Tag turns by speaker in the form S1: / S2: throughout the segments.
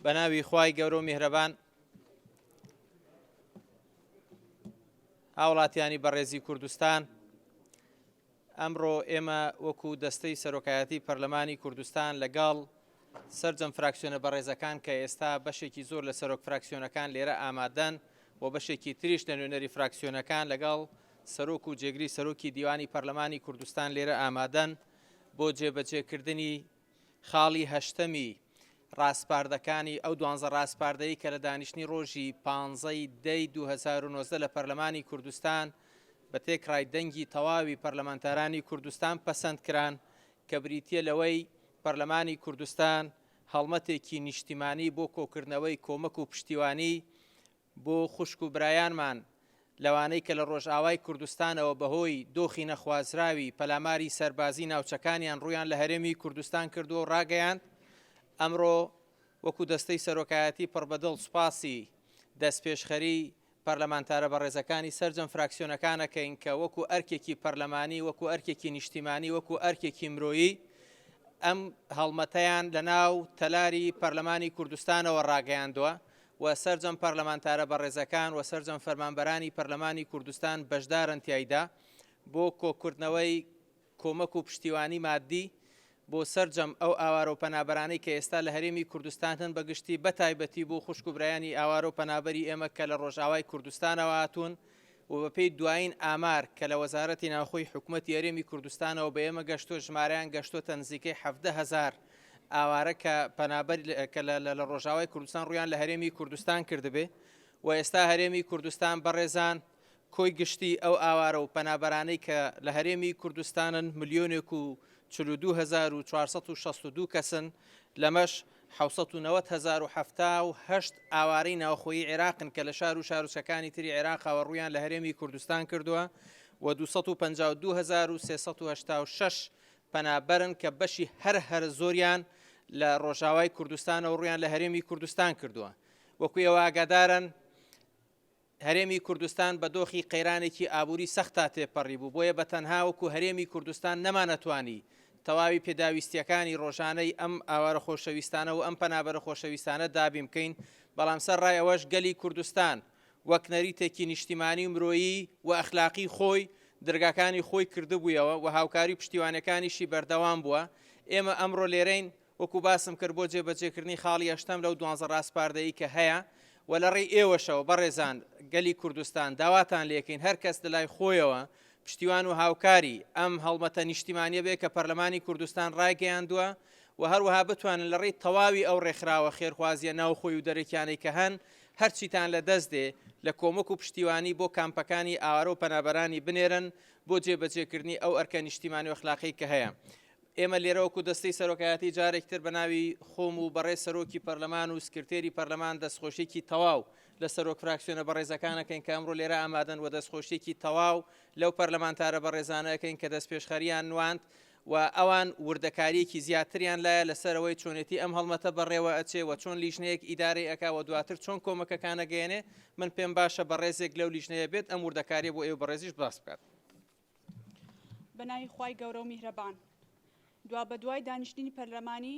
S1: بەناوی خوای گەورە و میهرەبان هاوڵاتیانی بەڕێزی کوردستان ئەمڕۆ ئێمە وەکو دەستەی سەرۆکایەتی پەرلەمانی کوردستان لەگەڵ سەرجەم فراکسیۆنە بەڕێزەکان کە ئێستا بەشێکی زۆر لە سەرۆک فراکسیۆنەکان لێرە ئامادەن و بەشێکی تریش لە نوێنەری فراکسیۆنەکان لەگەڵ سەرۆک و جێگری سەرۆکی دیوانی پەرلەمانی کوردستان لێرە ئامادەن بۆ جێبەجێکردنی خاڵی هەشتەمی ڕاستپاردەکانی ئەو 12 ڕاستپاردەیی کە لە دانیشتنی ڕۆژی 15 دەی 2019 لە پەرلەمانی کوردستان بە تێکڕای دەنگی تەواوی پەرلەمانتارانی کوردستان پەسەندکران کە بریتیە لەوەی پەرلەمانی کوردستان هەڵمەتێکی نیشتیمانی بۆ کۆکردنەوەی کۆمەک و پشتیوانی بۆ خوشک و برایانمان لەوانەی کە لە ڕۆژئاوای کوردستانەوە بەهۆی دۆخی نەخوازراوی پەلاماری سەربازی ناوچەکانیان ڕوویان لە هەرێمی کوردستان کردو و ڕاگەیاند. ئەمڕۆ وەکو دەستەی سەرۆکایەتی پڕبەدڵ سوپاسی دەستپێشخەری پەرلەمانتارە بەڕێزەکانی سەرجەم فراکسیۆنەکانەکەین کە وەکو ئەرکێکی پەرلەمانی وەکو ئەرکێکی نیشتیمانی وەکو ئەرکێکی مرۆیی ئەم هەڵمەتەیان لە ناو تەلاری پەرلەمانی کوردستانەوە ڕاگەیاندووە و سەرجەم پەرلەمانتارە بەڕێزەکان و سەرجەم فەرمانبەرانی پەرلەمانی کوردستان بەشدارن تیایدا بۆ کۆکردنەوەی کۆمەک و پشتیوانی مادی بۆ سەرجەم ئەو ئاوارە و پەنابەرانەی کە ئێستا لە هەرێمی کوردستانن بەگشتی بەتایبەتی بۆ خوشک و برایانی ئاوارە و پەنابەری ئێمە کە لە ڕۆژئاوای کوردستانەوە هاتوون و بەپێی دوایین ئامار کە لە وەزارەتی ناوخۆی حکوومەتی هەرێمی کوردستانەوە بە ئێمە گەشتۆ ژمارەیان گەشتۆتە نزیکەی 17,000 ئاوارە کە پەنابەر کە لە ڕۆژئاوای کوردستان ڕویان لە هەرێمی کوردستان کردبێ و ئێستا هەرێمی کوردستان بەڕێزان کۆی گشتی ئەو ئاوارە و پەنابەرانەی کە لە هەرێمی کوردستانن 1,42,462 کەسن لەمەش 790,078 ئاوارەی ناوخۆیی عێراقن کە لە شار و شارۆچەکانی تری عێراقەوە ڕوویان لە هەرێمی کوردستان کردووە و 252,386 پەنابەرن کە بەشی هەر زۆریان لە ڕۆژئاوای کوردستانەوە ڕوویان لە هەرێمی کوردستان کردووە. وەکو ئێوە ئاگادارن هەرێمی کوردستان بە دۆخی قەیرانێکی ئابووری سەختا تێپەڕی بوو بۆیە بە تەنها وەکو هەرێمی کوردستان نەمانەتوانی تەواوی پێداویستیەکانی ڕۆژانەی ئەم ئاوارە خۆشەویستانە و ئەم پەنابەرە خۆشەویستانە دابین بکەین بەڵام سەر ڕای ئەوەش گەلی کوردستان وەک نەریتێکی نیشتیمانی و مرۆیی و ئەخلاقی خۆی دەرگاکانی خۆی کردبوویەوە و هاوکاری پشتیوانەکانیشی بەردەوام بووە. ئێمە ئەمڕۆ لێرەین وەکو باسم کرد بۆ جێبەجێکردنی خاڵی هەشتەم لەو 12 ڕاستپاردەیی کە هەیە و لە ڕێی ئێوەشەوە بەڕێزان گەلی کوردستان داواتان لێکەین هەر کەس لەلای خۆیەوە پشتیوان و هاوکاری ئەم هەڵمەتە نیشتیمانیە بێ کە پەرلەمانی کوردستان ڕاگەیاندووە و هەروەها بتوانن لە ڕێی تەواوی ئەو ڕێکخراوە خێرخوازیە ناوخۆی و دەرەکیانەی کە هەن هەرچیتان لە دەست دێ لە کۆمەک و پشتیوانی بۆ کامپەکانی ئاوارە و پەنابەرانی بنێرن بۆ جێبەجێکردنی ئەو ئەرکە نیشتیمانی و ئەخلاقی کە هەیە. ئێمە لێرەوەکو دەستەی سەرۆکایەتی جارێکتر بە ناوی خۆم و بەڕێز سەرۆکی پەرلەمان و سکرتێری پەرلەمان دەستخۆشیێکی تەواو لە سەرۆک فراکسیۆنە بەڕێزەکانەکەین کە ئەمڕۆ لێرە ئامادەن و دەستخۆشیێکی تەواو لەو پەرلەمانتارە بەڕێزانەکەین کە دەستپێشخەریان نواند و ئەوان وردەکاریەکی زیاتریان لایە لەسەرەوەی چۆنێتی ئەم هەڵمەتە بەڕێوە ئەچێ و چۆن لیژنەیەک ئیدارەی ئەکاوە دواتر چۆن کۆمەکەکانە گەیەنێ من پێم باشە بەڕێزێک لەو لیژنەیە بێت ئەم وردەکاریە بۆ ئێوە بەڕێزیش باس بکات.
S2: بەناوی خوای گەورە و میهرەبان بە دوای دانیشتنی پەرلەمانی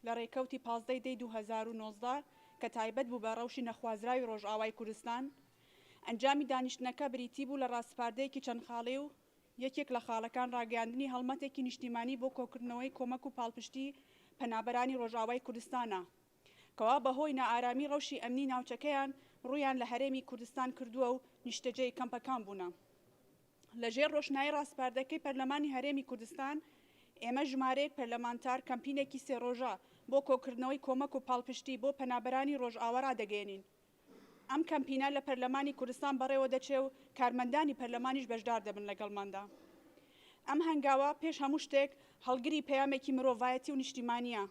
S2: لە ڕێکەوتی 15 دەی 2019 کە تایبەت بوو بە ڕەوشی نەخوازراوی ڕۆژئاوای کوردستان ئەنجامی دانیشتنەکە بریتی بوو لە ڕاستپاردەیەکی چەند خاڵی و یەکێک لە خاڵەکان ڕاگەیاندنی هەڵمەتێکی نیشتیمانی بۆ کۆکردنەوەی کۆمەک و پاڵپشتی پەنابەرانی ڕۆژئاوای کوردستانە کەوا بەهۆی نائارامی ڕەوشی ئەمنی ناوچەکەیان ڕوویان لە هەرێمی کوردستان کردووە و نیشتەجێی کەمپەکان بوونە. لەژێر ڕۆشنایی ڕاستپاردەکەی پەرلەمانی هەرێمی کوردستان ئێمە ژمارەیەک پەرلەمانتار کەمپینێکی سێ ڕۆژە بۆ کۆکردنەوەی کۆمەک و پاڵپشتی بۆ پەنابەرانی ڕۆژئاوا ڕادەگەێنین. ئەم کەمپینە لە پەرلەمانی کوردستان بەڕێوە دەچێ و کارمەندانی پەرلەمانیش بەشدار دەبن لەگەڵماندا. ئەم هەنگاوە پێش هەموو شتێک هەڵگری پەیامێکی مرۆڤایەتی و نیشتیمانیە.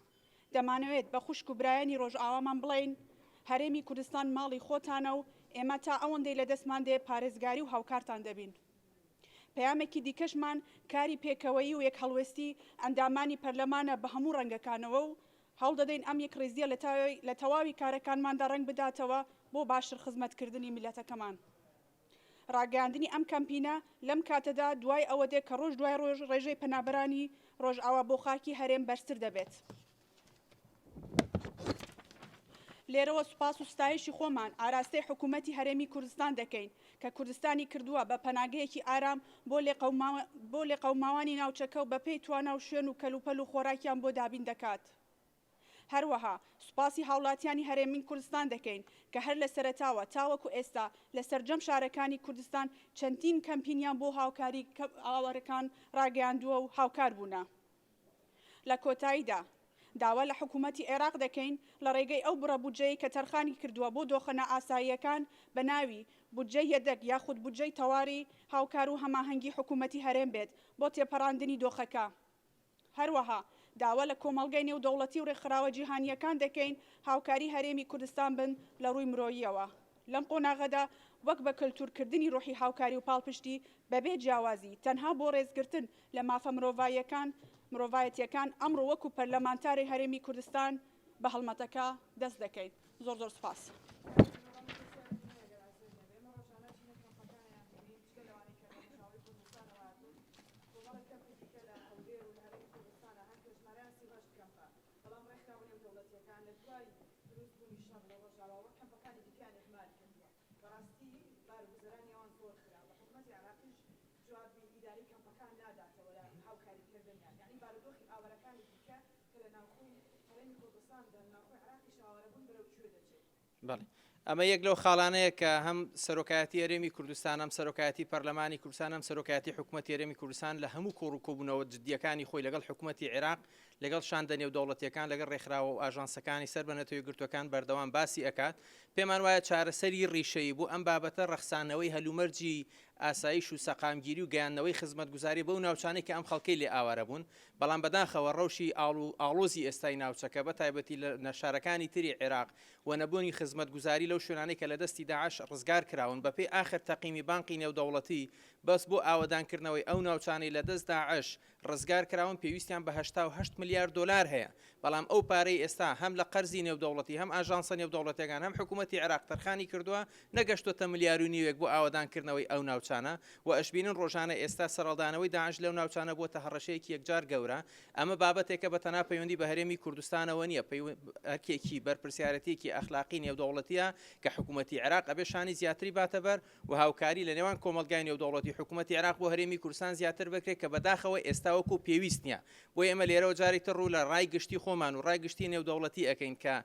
S2: دەمانەوێت بە خوشک و برایانی ڕۆژئاوامان بڵێین هەرێمی کوردستان ماڵی خۆتانە و ئێمە تا ئەوەندەی لە دەستمان دێ پارێزگاری و هاوکارتان دەبین. پەیامێکی دیکەشمان کاری پێکەوەیی و یەک هەڵوێستی ئەندامانی پەرلەمانە بە هەموو ڕەنگەکانەوە و هەڵ دەدەین ئەم یەک ڕێزیە لە تەواوی کارەکانماندا ڕەنگ بداتەوە بۆ باشتر خزمەتکردنی میلەتەکەمان. ڕاگەیاندنی ئەم کەمپینە لەم کاتەدا دوای ئەوە دێک کە ڕۆژ دوای ڕۆژ ڕێژەی پەنابەرانی ڕۆژئاوا بۆ خاکی هەرێم بەرزتر دەبێت. لێرەوە سوپاس و ستایشی خۆمان ئاراستەی حکوومەتی هەرێمی کوردستان دەکەین کە کوردستانی کردووە بە پەناگەیەکی ئارام بۆ لێقەوماوانی ناوچەکە و بەپێی توانا و شوێن و کەلوپەل و خۆراکیان بۆ دابین دەکات. هەروەها سوپاسی هاوڵاتیانی هەرێمی کوردستان دەکەین کە هەر لە سەرەتاوە تاوەکو ئێستا لە سەرجەم شارەکانی کوردستان چەندین کەمپینیان بۆ هاوکاری ئاوارەکان ڕاگەیاندووە و هاوکار بوونە. لە کۆتاییدا داوا لە حکوومەتی عێراق دەکەین لە ڕێگەی ئەو بڕە بودجەی کە تەرخانی کردووە بۆ دۆخەنە ئاساییەکان بە ناوی بودجەی یەدەک یاخود بودجەی تەواری هاوکار و هەماهەنگی حکوومەتی هەرێم بێت بۆ تێپەڕاندنی دۆخەکە. هەروەها داوا لە کۆمەڵگەی نێودەوڵەتی و ڕێکخراوە جیهانیەکان دەکەین هاوکاری هەرێمی کوردستان بن لە ڕووی مرۆییەوە. لەم قۆناغەدا وەک بە کەلتورکردنی ڕۆحی هاوکاری و پاڵپشتی بەبێ جیاوازی تەنها بۆ ڕێزگرتن لە مافە مرۆڤایەتیەکان ئەمڕۆ وەکو پەرلەمانتاری هەرێمی کوردستان بە هەڵمەتەکە دەست دەکەین. زۆر زۆر سوپاس.
S1: بەڵێ ئەمە یەک لەو خاڵانەیە کە هەم سەرۆکایەتی هەرێمی کوردستان هەم سەرۆکایەتی پەرلەمانی کوردستان هەم سەرۆکایەتی حکوومەتی هەرێمی کوردستان لە هەموو کۆڕ و کۆبوونەوە جددیەکانی خۆی لەگەڵ حکوومەتی عێراق لەگەڵ شاندە نێودەوڵەتیەکان لەگەڵ ڕێکخراوە و ئاژانسەکانی سەر بە نەتەوەی گرتوەکان بەردەوام باسی ئەکات. پێمان وایە چارەسەری ڕیشەیی بۆ ئەم بابەتە ڕەخسانەوەی هەلومەرجی ئاسایش و سەقامگیری و گەیاندنەوەی خزمەتگوزاری بەو ناوچانەی کە ئەم خەڵکەی لێ ئاوارە بوون. بەڵام بەداخەوە ڕەوشی ئاڵۆزی ئێستای ناوچەکە بە تایبەتی لە نەشارەکانی تری عێراق و نەبوونی خزمەتگوزاری لەو شوێنانەی کە لە دەستی داعش ڕزگار کراون بەپێی ئاخر تەقیمی بانقی نێودەوڵەتی بەس بۆ ئاوەدانکردنەوەی ئەو ناوچانەی لە دەست داعش ڕزگار کراون پێویستیان بە 88 ملیار دلار هەیە. بەڵام ئەو پارەی ئێستا هەم لە قەرزی نێودەوڵەتی هەم ئاژانسە نێودەوڵەتیەکان هەم حکوومەتی عێراق تەرخانی کردووە نەگەشتوتە ملیار و نیوێک بۆ ئاوەدانکردنەوەی ئەو ناوچانە و ئەشبینن ڕۆژانە ئێستا سەرەڵدانەوەی داعش لەو ناوچانە بۆتە هەڕەشەیەکی یەکجار گەورە. ئەمە بابەتێکە بە تەنها پەیوەندی بە هەرێمی کوردستانەوە نییە، هەرکێکی بەرپرسیارەتێکی ئەخلاقی نێودەوڵەتیە کە حکوومەتی عێراق ئەبێ شانی زیاتری باتەبەر و هاوکاری لە نێوان کۆمەلگای نێودەوڵەتی حکوومەتی عێراق بۆ هەرێمی کوردستان زیاتر بکرێت کە بەداخەوە ئێستا وەکو پێویست نییە. بۆ ئێمە لێرەوە جاری تر ڕوو لە ڕای گشتی خۆمان و ڕای گشتی نێودەوڵەتی ئەەکەین کە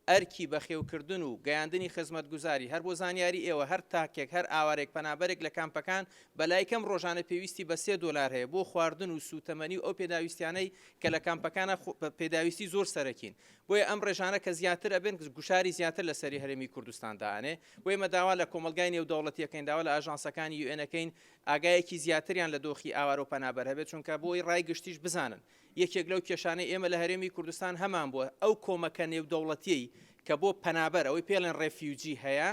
S1: ئەرکی بەخێوکردن و گەیاندنی خزمەتگوزاری هەر بۆ زانیاری ئێوە هەر تاکێک هەر ئاوارێک پەنابەرێک لە کامپەکان بەلایکەم ڕۆژانە پێویستی بە 3 دلار هەیە بۆ خواردن و سوتەمەنی و ئەو پێداویستیانەی کە لە کامپەکانە پێداویستی زۆر سەرەکین. بۆیە ئەم ڕێژانە کە زیاتر ئەبێن گوشاری زیاتر لە سەری هەرێمی کوردستاندانێ. بۆیە ئێمە داوا لە کۆمەلگای نێودەوڵەتیەکەین، داوا لە ئاژانسەکانی یوئێنەکەین ئاگایەکی زیاتریان لە دۆخی ئاوار و پەنابەر هەبێت، چونکە بۆی ڕای گشتیش بزانن. یەکێک لەو کێشانەی ئێمە لە هەرێمی کوردستان هەمان بووە ئەو کۆمەکە نێودەوڵەتیەی کە بۆ پەنابەر ئەوەی پێڵێن ڕێفیوجی هەیە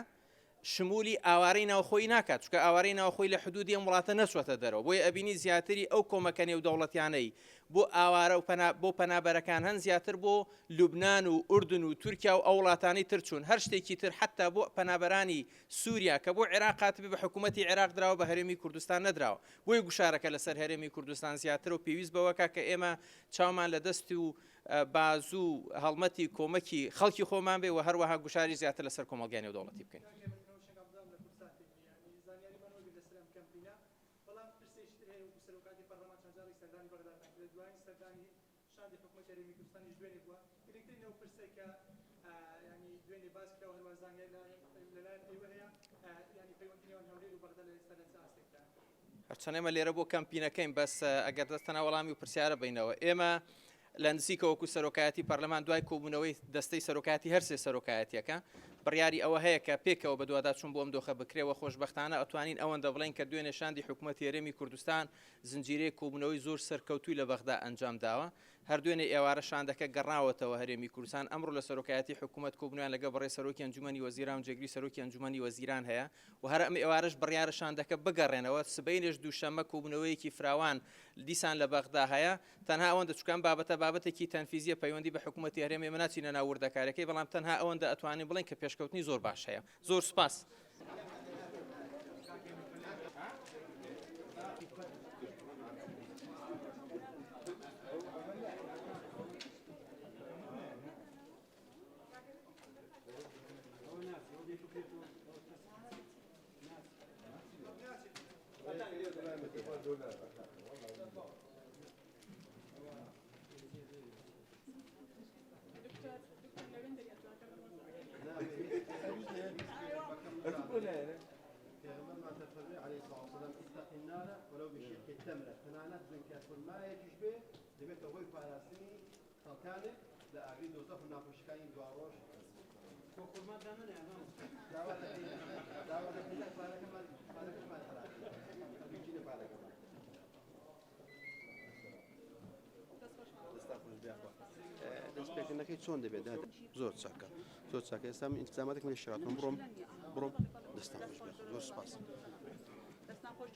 S1: شمولی ئاوارەی ناوخۆی ناکات، چونکە ئاوارەی ناوخۆی لە حدودی ئەم وڵاتە نەچوەتە دەرەوە. بۆیە ئەبینی زیاتری ئەو کۆمەکە نێودەوڵەتیانەی بۆ ئاوارە و بۆ پەنابەرەکان هەن زیاتر بۆ لوبنان و ئوردن و تورکیا و ئەو وڵاتانی تر چوون. هەر شتێکی تر حتا بۆ پەنابەرانی سووریا کە بۆ عێراق هاتبێ بە حکوومەتی عێراق دراوە بە هەرێمی کوردستان نەدراوە. بۆی گوشارەکە لەسەر هەرێمی کوردستان زیاتر و پێویست بەوەکە کە ئێمە چاومان لە دەستی و بازوو هەڵمەتی کۆمەکی خەڵکی خۆمان بێ و هەروەها گوشاری زیاتر لەسەر کۆمەلگای نێودەوڵەتی بکەین. هەرچەند ئێمە لێرە بۆ کەمپینەکەین بەس ئەگەر دەستەنە وەڵامی و پرسیارە بینەوە ئێمە لە نزیکەوەکو سەرۆکایەتی پەرلەمان دوای کۆبوونەوەی دەستەی سەرۆکایەتی هەر سێ سەرۆکایەتیەکە بڕیاری ئەوە هەیە کە پێکەوە بە دووەدا چوون بۆ ئەم دۆخە بکرێەوە. خۆشبەختانە ئەتوانین ئەوەندە بڵێن کە دوێنێ شاندی حکوومەتی هەرێمی کوردستان زنجیرەی کۆبوونەوەی زۆر سەرکەوتووی لە بەغدا ئەنجام داوە. هەر دوێنێ ئێوارە شاندەکە گەڕاوەتەوە هەرێمی کوردستان. ئەمڕۆ لە سەرۆکایەتی حکوومەت کۆبوونیان لەگە بەڕێ سەرۆکی ئەنجومەنی وەزیران و جێگری سەرۆکی ئەنجومەنی وەزیران هەیە و هەر ئەم ئێوارەش بڕیارە شاندەکە بگەڕێنەوە. سبەینێش دووشەممە کۆبوونەوەیەکی فراوان دیسان لە بەغدا هەیە. تەنها ئەوەندە چووکان بابەتێکی تەنفیزیە پەیوەندی بە حکوومەتی هەرێمی ئێمە ناچینە ناو وردەکارەکەی، بەڵام تەنها ئەوەندە ئەتوانین بڵێن کە پێشکەوتنی زۆر باش هەیە. زۆر سوپاس.
S3: عليه الصلاة والسلام اتق النار ولو بشق التمرة تنانت من كافر ما يجيش به دبيت أبوي فارسني خلكانه لا أريد وصف نافشكاين دواروش كوكر ما دامنا يا مام دعوة كذا فارك ما ترى بيجينا فارك ما دستخوش بياخد دستپێكردنەکەی كي تشون دبيت هذا زور تشاكا استام انتظاماتك من الشراطة بروم دستخوش بياخد زور سباس دستخوش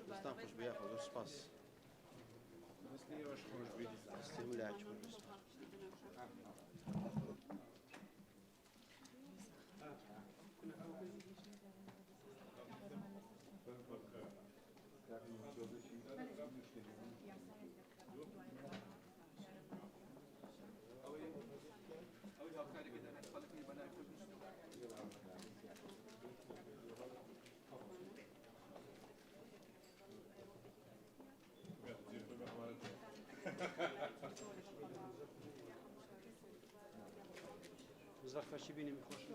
S3: بياخد زور سباس استملاك
S4: زخرفشی بینیم خوش